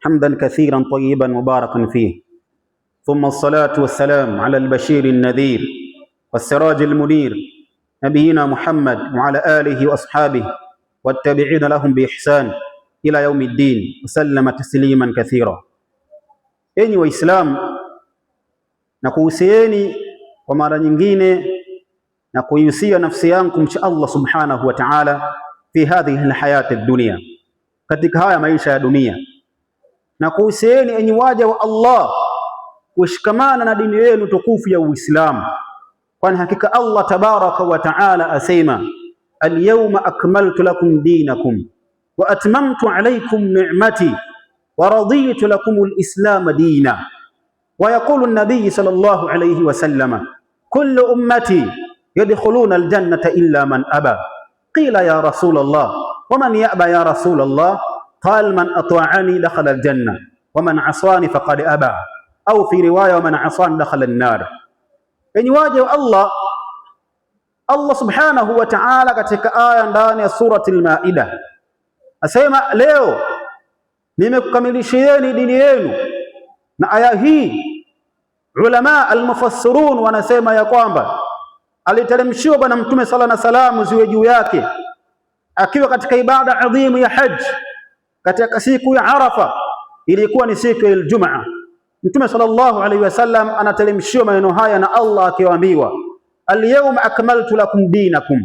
حمدا كثيرا طيبا مباركا فيه، ثم الصلاة والسلام على البشير النذير والسراج المنير نبينا محمد وعلى آله وأصحابه والتابعين لهم بإحسان إلى يوم الدين وسلم تسليما كثيرا. Enyi Waislamu, na kuhusieni kwa mara nyingine na kuihusia nafsi yangu kumcha Allah subhanahu wa ta'ala fi hadhihi alhayati dunya, katika haya maisha ya dunia, na kuhusieni enyi waja wa Allah kushikamana na dini yenu tukufu ya Uislamu, kwani hakika Allah tabaraka wa ta'ala asema alyawma akmaltu lakum dinakum wa atmamtu alaykum ni'mati wa raditu lakum alislam dina. Wa yaqulu an-nabiy sallallahu alayhi wa sallam kullu ummati yadkhuluna aljannata illa man aba. Qila ya rasul Allah wa man ya'ba ya rasul Allah? Qala man ata'ani dakhala aljanna wa man 'asani faqad aba, au fi riwaya wa man 'asani dakhala an-nar. Enyi waja wa Allah, Allah subhanahu wa ta'ala katika aya ndani ya surati al-Maida asema leo nimekukamilishieni dini yenu. Na aya hii ulama al-mufassirun wanasema ya kwamba aliteremshiwa Bwana Mtume sala na salamu ziwe juu yake akiwa katika ibada adhimu ya haji katika siku ya Arafa, ilikuwa ni siku ya Ijumaa. Mtume sallallahu alaihi wasallam anateremshiwa maneno haya na Allah akiwaambiwa alyawma akmaltu lakum dinakum,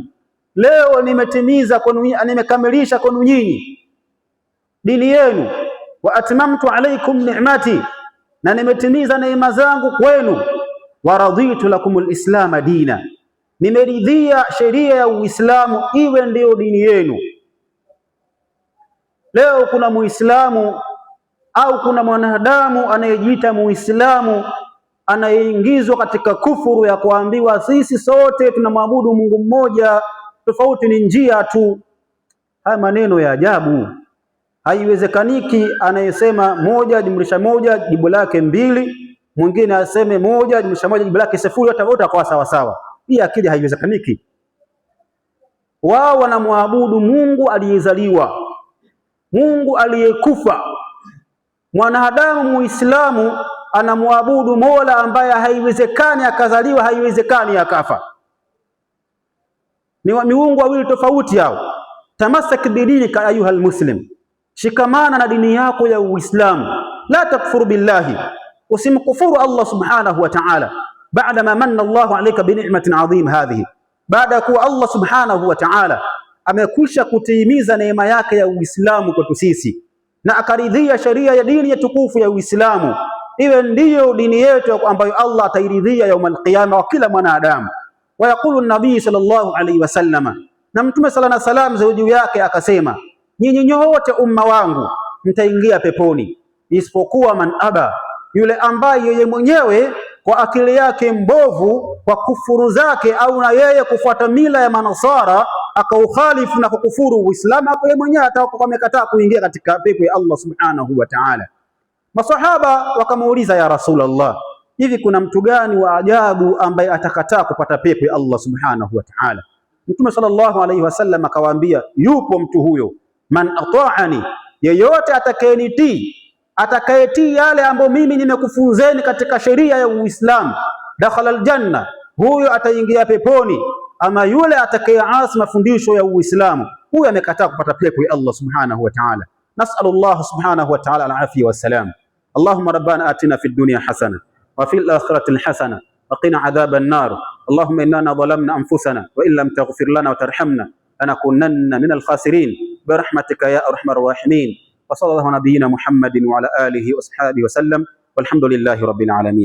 leo nimetimiza kwenu, nimekamilisha kwenu nyinyi dini yenu, wa atmamtu alaykum ni'mati, na nimetimiza neema zangu kwenu, wa raditu lakum alislam dina, nimeridhia sheria ya Uislamu iwe ndiyo dini yenu. Leo kuna Muislamu au kuna mwanadamu anayejiita Muislamu anayeingizwa katika kufuru ya kuambiwa sisi sote tunamwabudu Mungu mmoja, tofauti ni njia tu. Haya maneno ya ajabu. Haiwezekaniki anayesema moja jumlisha moja jibu lake mbili, mwingine aseme moja jumlisha moja jibu lake sifuri, hata wote kwa sawa sawa. Hii akili haiwezekaniki. Wao wanamwabudu Mungu aliyezaliwa, Mungu aliyekufa. Mwanadamu Muislamu anamwabudu Mola ambaye haiwezekani akazaliwa, haiwezekani akafa. Ni miungu wawili tofauti hao. Tamassak bidinika ayuhal muslim, shikamana na dini yako ya Uislamu. La takfuru billahi, usimkufuru Allah subhanahu wa ta'ala baada ma manna Allahu alayka bi ni'matin adhim hadhihi, baada kuwa Allah subhanahu wa ta'ala amekwisha kutimiza neema yake ya Uislamu kwetu sisi na akaridhia sheria ya dini ya tukufu ya Uislamu iwe ndiyo dini yetu ambayo Allah atairidhia yaumul qiyama wa kila mwanadamu. Wa yaqulu an-nabii sallallahu alayhi wasallama, na Mtume sala na salam za juu yake akasema, nyinyi nyote umma wangu mtaingia peponi isipokuwa man aba, yule ambaye yeye mwenyewe kwa akili yake mbovu, kwa kufuru zake, au na yeye kufuata mila ya Manasara akaukhalifu na kukufuru Uislamu, hapo yeye mwenyewe atakuwa amekataa kuingia katika pepo ya Allah subhanahu wa ta'ala. Masahaba wakamuuliza, ya Rasulullah, hivi kuna mtu gani wa ajabu ambaye atakataa kupata pepo ya Allah subhanahu wa ta'ala? Mtume sallallahu alayhi wasallam akawaambia, yupo mtu huyo, man ata'ani, yeyote atakayenitii, atakayetii yale ambayo mimi nimekufunzeni katika sheria ya Uislamu, dakhala aljanna, huyo ataingia peponi. Ama yule atakayeasi mafundisho ya Uislamu, huyo amekataa kupata pepo ya Allah subhanahu wa ta'ala. Nas'alullah subhanahu wa ta'ala al-afiyya was-salam. Allahumma rabbana atina fid dunya hasana wa fil akhirati hasana wa qina adhaban nar. Allahumma inna zalamna anfusana wa in lam taghfir lana wa tarhamna lanakunanna minal khasirin birahmatika ya arhamar rahimin. Wa sallallahu nabiyyina Muhammadin wa ala alihi wa ashabihi wa sallam walhamdulillahi rabbil alamin.